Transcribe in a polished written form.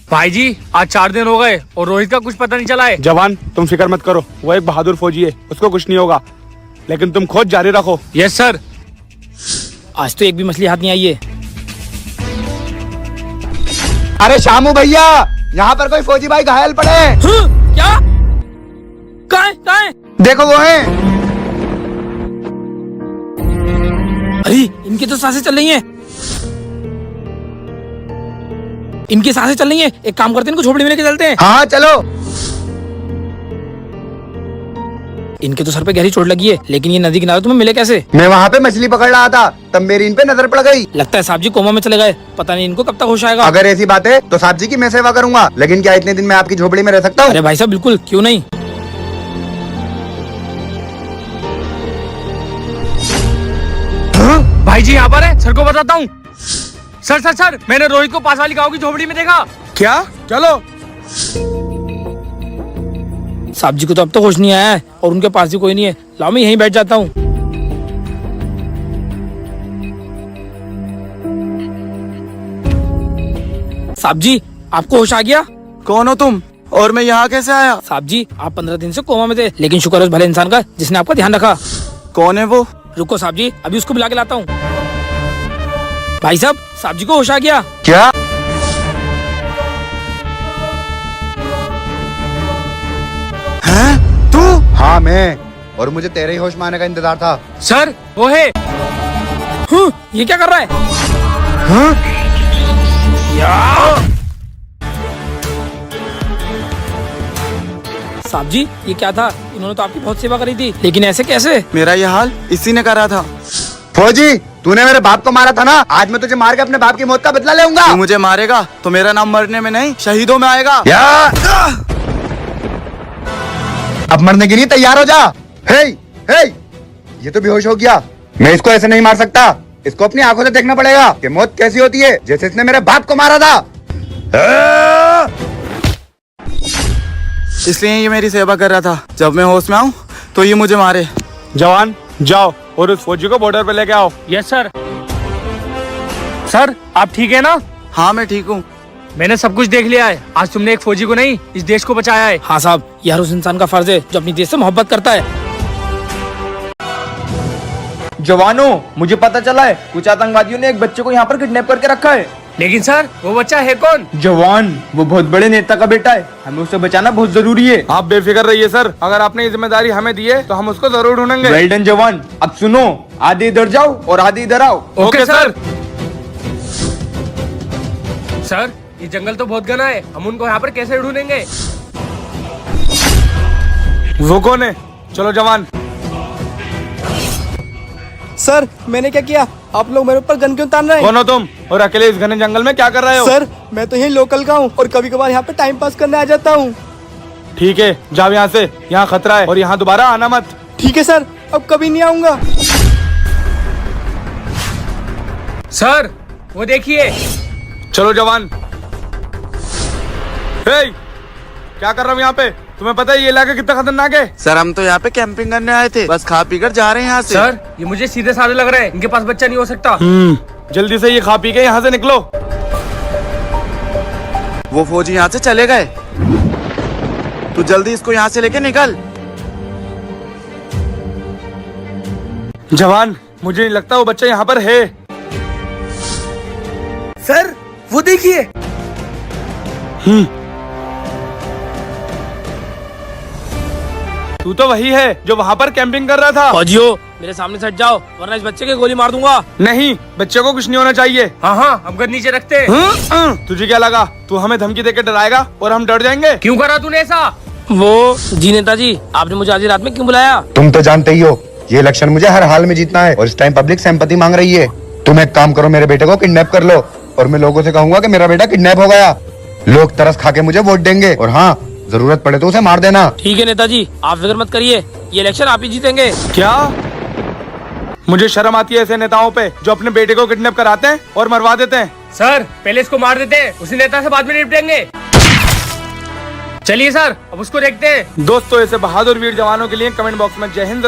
भाई जी आज 4 दिन हो गए और रोहित का कुछ पता नहीं चला है। जवान तुम फिक्र मत करो, वो एक बहादुर फौजी है, उसको कुछ नहीं होगा, लेकिन तुम खोज जारी रखो। Yes sir. आज तो एक भी मछली हाथ नहीं आई है। अरे शामू भैया, यहाँ पर कोई फौजी भाई घायल पड़े हैं। क्या? कहाँ है? देखो वो है। अरे इनकी तो सांसें चल रही हैं। इनकी सांसें चल रही हैं। एक काम करते हैं, इनको झोपड़ी में लेके चलते हैं। हाँ चलो। इनके तो सर पे गहरी चोट लगी है, लेकिन ये नदी किनारे तुम्हें मिले कैसे? मैं वहाँ पे मछली पकड़ रहा था, तब मेरी इन पे नजर पड़ गई। लगता है साहब जी कोमा में चले गए। पता नहीं इनको कब तक होश आएगा। अगर ऐसी बात है तो साहब जी की मैं सेवा करूंगा, लेकिन क्या इतने दिन मैं आपकी झोपड़ी में रह सकता हूँ? अरे भाई साहब बिल्कुल, क्यों नहीं। भाई जी यहाँ पर है, सर को बताता हूँ। सर मैंने रोहित को पास वाली गाँव की झोपड़ी में देखा। क्या? चलो। साहब जी को तो अब तक होश नहीं आया है और उनके पास भी कोई नहीं है। लाओ मैं यहीं बैठ जाता हूँ। साहब जी आपको होश आ गया? कौन हो तुम और मैं यहाँ कैसे आया? साहब जी आप 15 दिन से कोमा में थे, लेकिन शुक्र है उस भले इंसान का जिसने आपका ध्यान रखा। कौन है वो? रुको साहब जी, अभी उसको बुला के लाता हूँ। भाई साहब जी को होश आ गया। क्या? हैं? तू? हाँ मैं, और मुझे तेरे ही होश में आने का इंतजार था। सर वो है। ये क्या कर रहा है? साहब जी ये क्या था? इन्होंने तो आपकी बहुत सेवा करी थी, लेकिन ऐसे कैसे? मेरा ये हाल इसी ने करा था। फौजी, तूने मेरे बाप को मारा था ना, आज मैं तुझे मार के अपने बाप की मौत का बदला लेऊंगा। तू मुझे मारेगा तो मेरा नाम मरने में नहीं शहीदों में आएगा। अब मरने के लिए तैयार हो जा। हे, ये तो बेहोश हो गया। मैं इसको ऐसे नहीं मार सकता, इसको अपनी आंखों से देखना पड़ेगा कि मौत कैसी होती है, जैसे इसने मेरे बाप को मारा था। इसलिए ये मेरी सेवा कर रहा था। जब मैं होश में आऊँ तो ये मुझे मारे। जवान जाओ और उस फौजी को बॉर्डर पे लेके आओ। Yes sir. सर आप ठीक है ना? हाँ मैं ठीक हूँ। मैंने सब कुछ देख लिया है। आज तुमने एक फौजी को नहीं, इस देश को बचाया है। हाँ साहब, ये हर उस इंसान का फर्ज है जो अपनी देश से मोहब्बत करता है। जवानों, मुझे पता चला है कुछ आतंकवादियों ने एक बच्चे को यहाँ पर किडनैप करके रखा है। लेकिन सर वो बच्चा है कौन? जवान, वो बहुत बड़े नेता का बेटा है, हमें उसे बचाना बहुत जरूरी है। आप बेफिक्र रहिए सर, अगर आपने ये जिम्मेदारी हमें दी है तो हम उसको जरूर ढूंढेंगे। वेल डन जवान। अब सुनो, आधे इधर जाओ और आधे इधर आओ। Okay sir. सर ये जंगल तो बहुत घना है, हम उनको यहाँ पर कैसे ढूंढेंगे? वो कौन है? चलो जवान। सर मैंने क्या किया? आप लोग मेरे ऊपर गन क्यों तान रहे हैं? कौन हो तुम और अकेले इस घने जंगल में क्या कर रहे हो? सर मैं तो यही लोकल का हूँ और कभी कभार यहाँ पे टाइम पास करने आ जाता हूँ। ठीक है, जाओ यहाँ से, यहाँ खतरा है और यहाँ दोबारा आना मत। ठीक है सर, अब कभी नहीं आऊंगा। सर वो देखिए। चलो जवान। हे, क्या कर रहा हूँ यहाँ पे? तुम्हें पता है ये इलाका कितना खतरनाक है? सर हम तो यहाँ पे कैंपिंग करने आए थे, बस खा पी कर जा रहे हैं यहाँ से। सर ये मुझे सीधे साधे लग रहे हैं, इनके पास बच्चा नहीं हो सकता। जल्दी से ये खा पी के यहाँ से निकलो। वो फौजी यहाँ से चले गए, तू जल्दी इसको यहाँ से लेके निकल। जवान मुझे नहीं लगता वो बच्चा यहाँ पर है। सर वो देखिए। तू तो वही है जो वहाँ पर कैंपिंग कर रहा था। फौजियों मेरे सामने से हट जाओ, वरना इस बच्चे के गोली मार दूंगा। नहीं, बच्चे को कुछ नहीं होना चाहिए। हाँ हम गन नीचे रखते हैं। तुझे क्या लगा तू हमें धमकी देके डराएगा और हम डर जाएंगे? क्यों करा तूने ऐसा? वो जी नेताजी, आपने मुझे आधी रात में क्यों बुलाया? तुम तो जानते ही हो ये इलेक्शन मुझे हर हाल में जीतना है और इस टाइम पब्लिक सिंपैथी मांग रही है। तुम एक काम करो, मेरे बेटे को किडनैप कर लो और मैं लोगों से कहूंगा कि मेरा बेटा किडनैप हो गया। लोग तरस खा के मुझे वोट देंगे और हाँ, जरूरत पड़े तो उसे मार देना। ठीक है नेताजी, आप फिक्र मत करिए, ये इलेक्शन आप ही जीतेंगे। क्या? मुझे शर्म आती है ऐसे नेताओं पे जो अपने बेटे को किडनैप कराते हैं और मरवा देते हैं। सर पहले इसको मार देते हैं, उसी नेता से बाद में निपटेंगे। चलिए सर अब उसको देखते हैं। दोस्तों ऐसे बहादुर वीर जवानों के लिए कमेंट बॉक्स में जय हिंद जरूर